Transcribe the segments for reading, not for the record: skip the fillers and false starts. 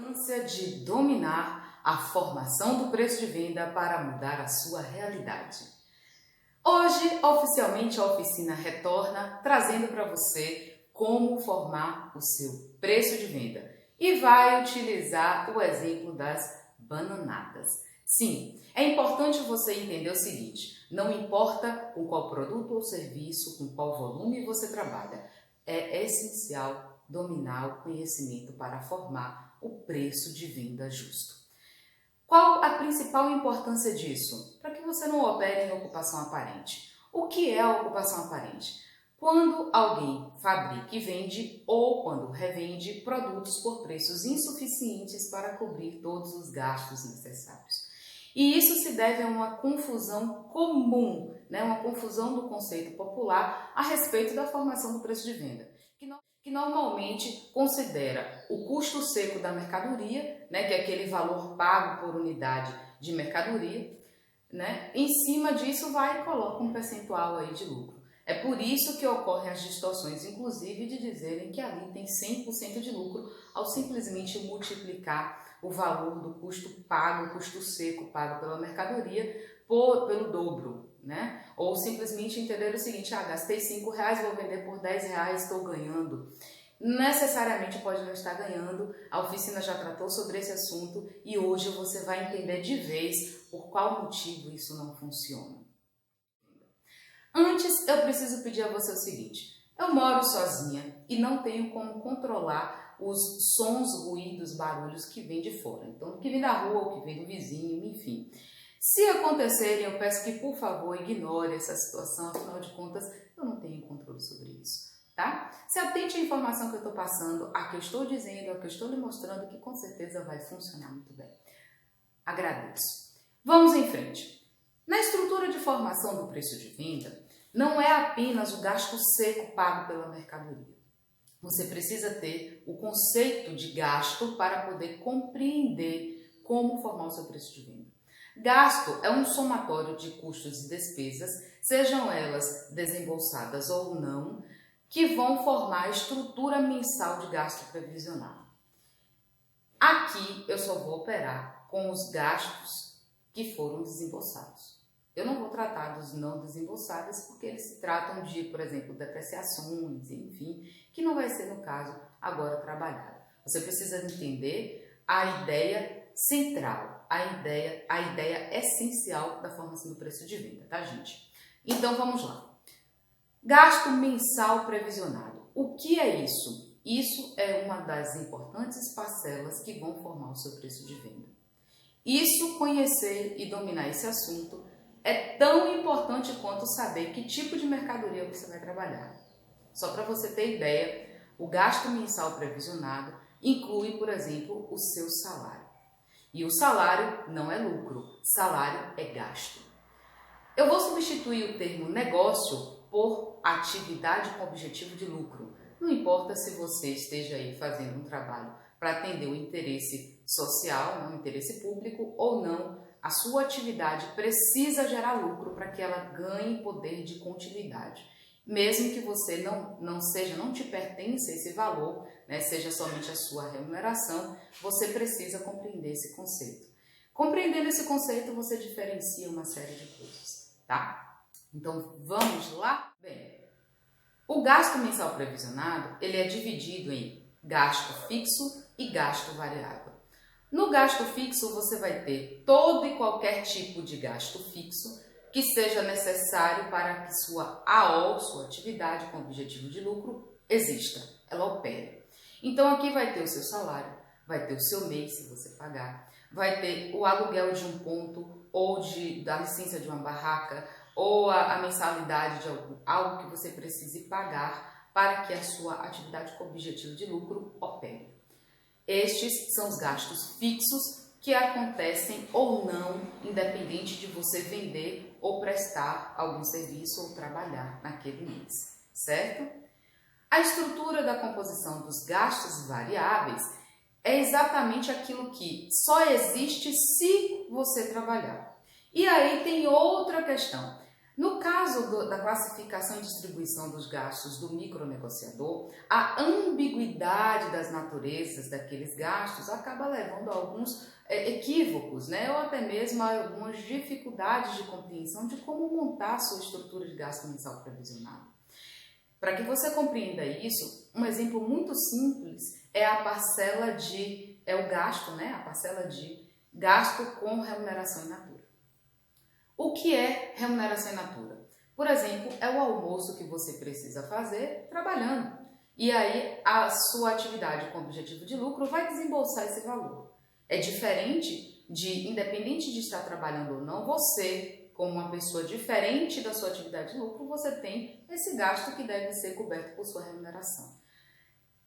importância de dominar a formação do preço de venda para mudar a sua realidade. Hoje, oficialmente, a oficina retorna trazendo para você como formar o seu preço de venda e vai utilizar o exemplo das bananadas. Sim, é importante você entender o seguinte: não importa com qual produto ou serviço, com qual volume você trabalha, é essencial dominar o conhecimento para formar o preço de venda justo. Qual a principal importância disso? Para que você não opere em ocupação aparente. O que é a ocupação aparente? Quando alguém fabrica e vende ou quando revende produtos por preços insuficientes para cobrir todos os gastos necessários. E isso se deve a uma confusão comum, uma confusão do conceito popular a respeito da formação do preço de venda, que normalmente considera o custo seco da mercadoria, que é aquele valor pago por unidade de mercadoria, em cima disso vai e coloca um percentual aí de lucro. É por isso que ocorrem as distorções, inclusive, de dizerem que ali tem 100% de lucro ao simplesmente multiplicar o valor do custo pago, o custo seco pago pela mercadoria, pelo dobro, Ou simplesmente entender o seguinte: gastei R$5, vou vender por R$10, estou ganhando. Necessariamente pode não estar ganhando, a oficina já tratou sobre esse assunto e hoje você vai entender de vez por qual motivo isso não funciona. Antes, eu preciso pedir a você o seguinte: eu moro sozinha e não tenho como controlar os sons, ruídos, barulhos que vêm de fora. Então, que vem da rua, o que vem do vizinho, enfim. Se acontecerem, eu peço que, por favor, ignore essa situação, afinal de contas, eu não tenho controle sobre isso, tá? Se atente à informação que eu estou passando, a que eu estou dizendo, a que eu estou lhe mostrando, que com certeza vai funcionar muito bem. Agradeço. Vamos em frente. Na estrutura de formação do preço de venda, não é apenas o gasto seco pago pela mercadoria. Você precisa ter o conceito de gasto para poder compreender como formar o seu preço de venda. Gasto é um somatório de custos e despesas, sejam elas desembolsadas ou não, que vão formar a estrutura mensal de gasto previsional. Aqui eu só vou operar com os gastos que foram desembolsados. Eu não vou tratar dos não desembolsáveis porque eles se tratam de, por exemplo, depreciações, enfim, que não vai ser no caso agora trabalhado. Você precisa entender a ideia central, a ideia essencial da formação do preço de venda, tá, gente? Então vamos lá. Gasto mensal previsionado. O que é isso? Isso é uma das importantes parcelas que vão formar o seu preço de venda. Isso, conhecer e dominar esse assunto, é tão importante quanto saber que tipo de mercadoria você vai trabalhar. Só para você ter ideia, o gasto mensal previsionado inclui, por exemplo, o seu salário. E o salário não é lucro, salário é gasto. Eu vou substituir o termo negócio por atividade com objetivo de lucro. Não importa se você esteja aí fazendo um trabalho para atender o interesse social, o interesse público ou não, a sua atividade precisa gerar lucro para que ela ganhe poder de continuidade. Mesmo que você não te pertença esse valor, seja somente a sua remuneração, você precisa compreender esse conceito. Compreendendo esse conceito, você diferencia uma série de coisas, tá? Então, vamos lá? Bem, o gasto mensal previsionado, ele é dividido em gasto fixo e gasto variável. No gasto fixo, você vai ter todo e qualquer tipo de gasto fixo que seja necessário para que sua AO, sua atividade com objetivo de lucro, exista, ela opere. Então aqui vai ter o seu salário, vai ter o seu mês, se você pagar, vai ter o aluguel de um ponto ou da licença de uma barraca ou a mensalidade de algo que você precise pagar para que a sua atividade com objetivo de lucro opere. Estes são os gastos fixos que acontecem ou não, independente de você vender ou prestar algum serviço ou trabalhar naquele mês, certo? A estrutura da composição dos gastos variáveis é exatamente aquilo que só existe se você trabalhar. E aí tem outra questão. No caso da classificação e distribuição dos gastos do micronegociador, a ambiguidade das naturezas daqueles gastos acaba levando a alguns equívocos, né? Ou até mesmo a algumas dificuldades de compreensão de como montar a sua estrutura de gasto mensal previsionado. Para que você compreenda isso, um exemplo muito simples é a parcela de, o gasto, né? A parcela de gasto com remuneração in natura. O que é remuneração in natura? Por exemplo, é o almoço que você precisa fazer trabalhando. E aí a sua atividade com objetivo de lucro vai desembolsar esse valor. É diferente de, independente de estar trabalhando ou não, você, como uma pessoa diferente da sua atividade de lucro, você tem esse gasto que deve ser coberto por sua remuneração.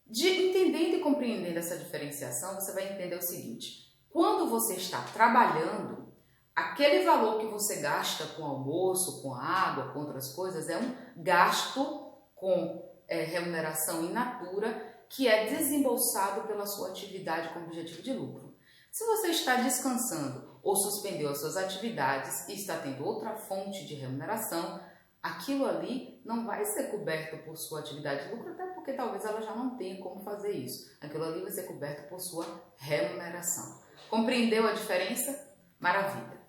Entendendo e compreendendo essa diferenciação, você vai entender o seguinte: quando você está trabalhando, aquele valor que você gasta com almoço, com água, com outras coisas, é um gasto com remuneração in natura que é desembolsado pela sua atividade com objetivo de lucro. Se você está descansando ou suspendeu as suas atividades e está tendo outra fonte de remuneração, aquilo ali não vai ser coberto por sua atividade de lucro, até porque talvez ela já não tenha como fazer isso. Aquilo ali vai ser coberto por sua remuneração. Compreendeu a diferença? Maravilha!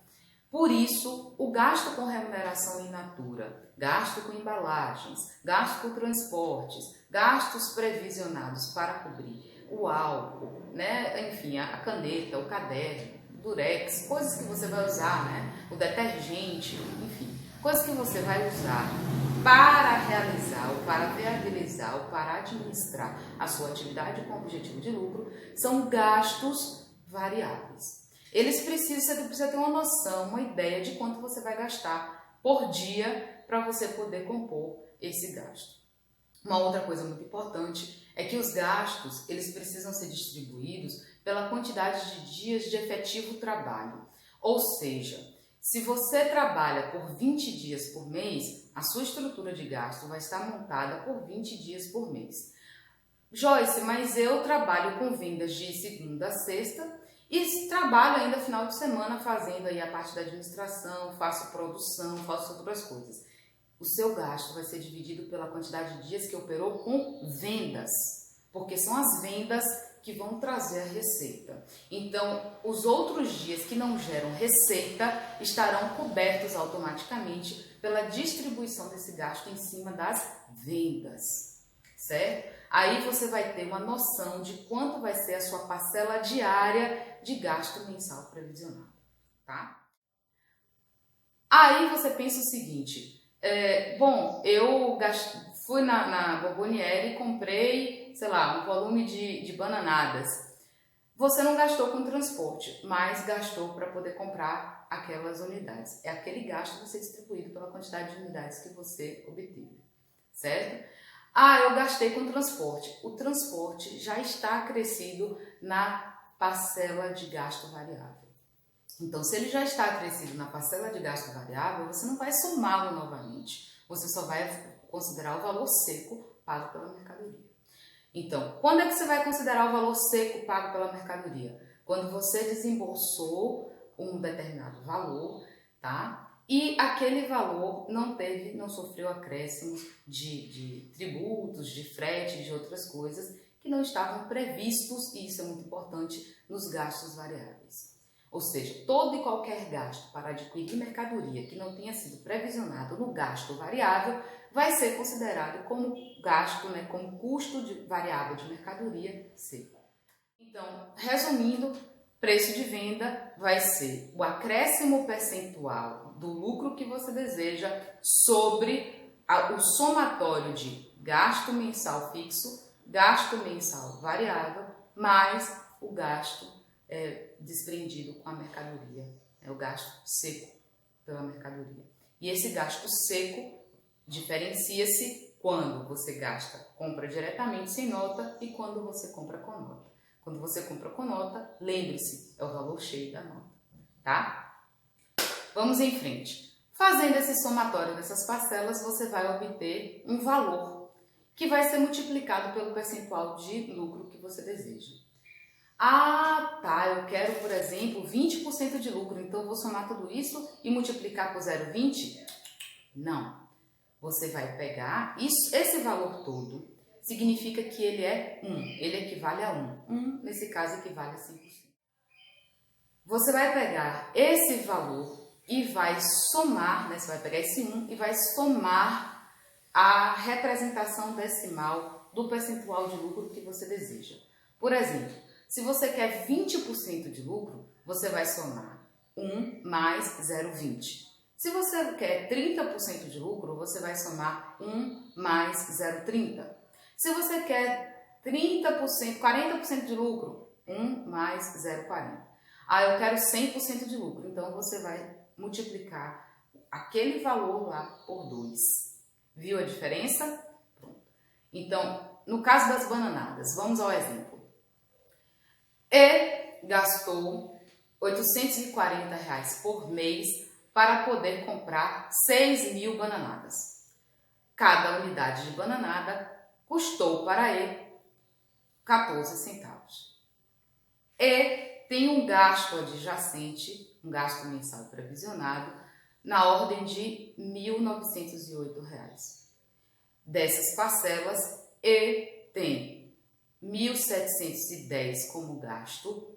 Por isso, o gasto com remuneração in natura, gasto com embalagens, gasto com transportes, gastos previsionados para cobrir o álcool, né? Enfim, a caneta, o caderno, o durex, coisas que você vai usar, né? O detergente, enfim, coisas que você vai usar para realizar ou para viabilizar ou para administrar a sua atividade com objetivo de lucro, são gastos variáveis. Você precisa ter uma noção, uma ideia de quanto você vai gastar por dia para você poder compor esse gasto. Uma outra coisa muito importante é que os gastos, eles precisam ser distribuídos pela quantidade de dias de efetivo trabalho. Ou seja, se você trabalha por 20 dias por mês, a sua estrutura de gasto vai estar montada por 20 dias por mês. Joyce, mas eu trabalho com vendas de segunda a sexta, e trabalho ainda final de semana fazendo aí a parte da administração, faço produção, faço outras coisas. O seu gasto vai ser dividido pela quantidade de dias que operou com vendas, porque são as vendas que vão trazer a receita. Então, os outros dias que não geram receita estarão cobertos automaticamente pela distribuição desse gasto em cima das vendas, certo? Aí você vai ter uma noção de quanto vai ser a sua parcela diária de gasto mensal previsionado, tá? Aí você pensa o seguinte, eu fui na Borboniere e comprei, sei lá, um volume de bananadas. Você não gastou com transporte, mas gastou para poder comprar aquelas unidades. É aquele gasto que vai ser distribuído pela quantidade de unidades que você obteve, certo? Eu gastei com transporte. O transporte já está acrescido na parcela de gasto variável. Então, se ele já está acrescido na parcela de gasto variável, você não vai somá-lo novamente. Você só vai considerar o valor seco pago pela mercadoria. Então, quando é que você vai considerar o valor seco pago pela mercadoria? Quando você desembolsou um determinado valor, tá? E aquele valor não sofreu acréscimos de tributos, de frete, de outras coisas que não estavam previstos, e isso é muito importante, nos gastos variáveis. Ou seja, todo e qualquer gasto para adquirir mercadoria que não tenha sido previsionado no gasto variável vai ser considerado como gasto, né, como custo variável de mercadoria seco. Então, resumindo, preço de venda vai ser o acréscimo percentual do lucro que você deseja sobre o somatório de gasto mensal fixo, gasto mensal variável, mais o gasto desprendido com a mercadoria, o gasto seco pela mercadoria. E esse gasto seco diferencia-se quando você compra diretamente sem nota e quando você compra com nota. Quando você compra com nota, lembre-se, é o valor cheio da nota, tá? Vamos em frente. Fazendo esse somatório dessas parcelas, você vai obter um valor que vai ser multiplicado pelo percentual de lucro que você deseja. Eu quero, por exemplo, 20% de lucro, então eu vou somar tudo isso e multiplicar por 0,20? Não. Você vai pegar esse valor todo, significa que ele é 1, ele equivale a 1. 1, nesse caso, equivale a 5%. Você vai pegar esse valor e vai somar, né? Você vai pegar esse 1 e vai somar a representação decimal do percentual de lucro que você deseja. Por exemplo, se você quer 20% de lucro, você vai somar 1 mais 0,20. Se você quer 30% de lucro, você vai somar 1 mais 0,30. Se você quer 30%, 40% de lucro, 1 mais 0,40. Ah, eu quero 100% de lucro. Então, você vai multiplicar aquele valor lá por 2. Viu a diferença? Pronto. Então, no caso das bananadas, vamos ao exemplo. E gastou R$840 por mês para poder comprar 6.000 bananadas. Cada unidade de bananada custou para ele 14 centavos. E tem um gasto adjacente, um gasto mensal previsionado, na ordem de R$1.908. Dessas parcelas, E tem 1.710 como gasto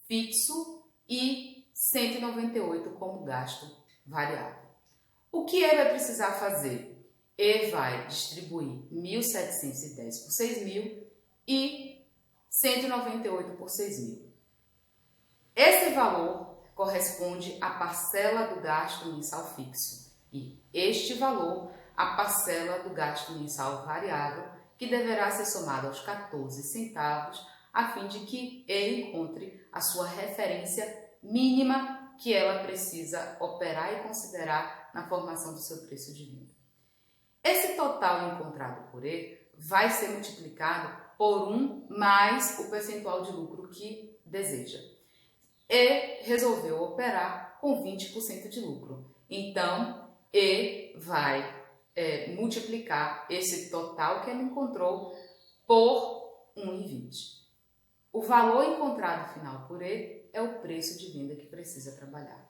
fixo e 198 como gasto variável. O que ele vai precisar fazer? Ele vai distribuir 1.710 por 6.000 e 198 por 6.000. Esse valor corresponde à parcela do gasto mensal fixo e este valor à parcela do gasto mensal variável, que deverá ser somado aos 14 centavos, a fim de que ele encontre a sua referência mínima que ela precisa operar e considerar na formação do seu preço de venda. Esse total encontrado por ele vai ser multiplicado por 1 mais o percentual de lucro que deseja. E resolveu operar com 20% de lucro. Então, E vai multiplicar esse total que ele encontrou por 1,20. O valor encontrado final por ele é o preço de venda que precisa trabalhar.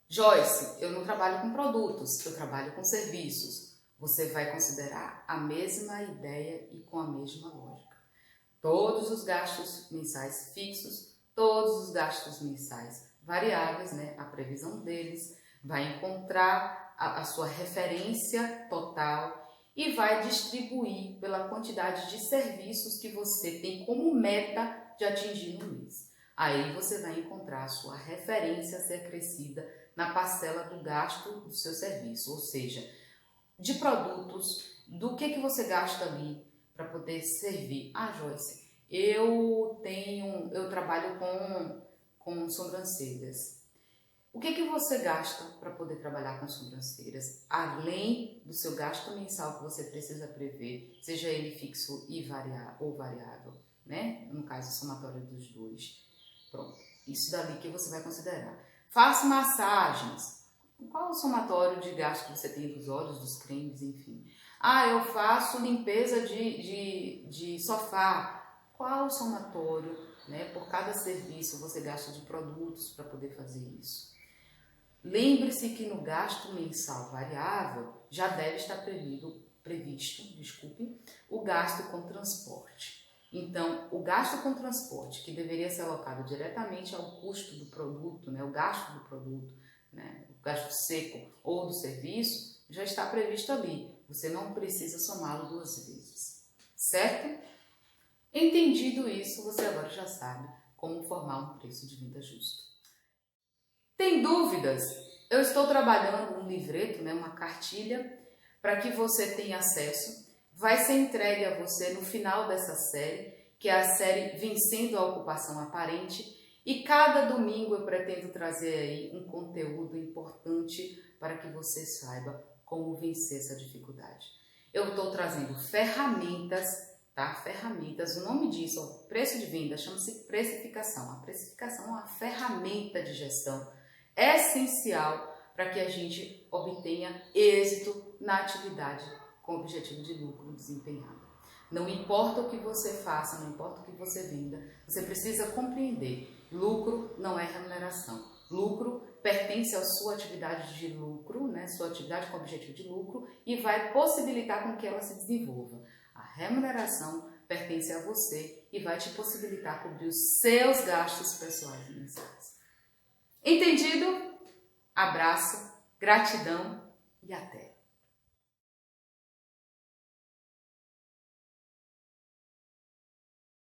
Joyce, eu não trabalho com produtos, eu trabalho com serviços. Você vai considerar a mesma ideia e com a mesma lógica. Todos os gastos mensais fixos, todos os gastos mensais variáveis, né, a previsão deles, vai encontrar a sua referência total e vai distribuir pela quantidade de serviços que você tem como meta de atingir no mês. Aí você vai encontrar a sua referência a ser acrescida na parcela do gasto do seu serviço, ou seja, de produtos, do que você gasta ali para poder servir. Ah, Joyce, eu trabalho com sobrancelhas. O que você gasta para poder trabalhar com sobrancelhas, além do seu gasto mensal que você precisa prever, seja ele fixo ou variável, né? No caso, somatório dos dois. Pronto, isso dali que você vai considerar. Faço massagens. Qual o somatório de gasto que você tem dos óleos, dos cremes, enfim? Ah, eu faço limpeza de sofá. Qual o somatório, né? Por cada serviço você gasta de produtos para poder fazer isso. Lembre-se que no gasto mensal variável já deve estar previsto, o gasto com transporte. Então, o gasto com transporte, que deveria ser alocado diretamente ao custo do produto, né, o gasto do produto, né, o gasto seco ou do serviço, já está previsto ali. Você não precisa somá-lo 2 vezes, certo? Entendido isso, você agora já sabe como formar um preço de venda justo. Tem dúvidas? Eu estou trabalhando um livreto, né, uma cartilha, para que você tenha acesso. Vai ser entregue a você no final dessa série, que é a série Vencendo a Ocupação Aparente. E cada domingo eu pretendo trazer aí um conteúdo importante para que você saiba como vencer essa dificuldade. Eu estou trazendo ferramentas, tá? Ferramentas, o nome disso, ó, preço de venda, chama-se precificação. A precificação é uma ferramenta de gestão essencial para que a gente obtenha êxito na atividade com objetivo de lucro desempenhado. Não importa o que você faça, não importa o que você venda, você precisa compreender: lucro não é remuneração, Lucro pertence à sua atividade de lucro, né? Sua atividade com objetivo de lucro, e vai possibilitar com que ela se desenvolva. A remuneração pertence a você e vai te possibilitar cobrir os seus gastos pessoais e mensais. Entendido? Abraço, gratidão e até!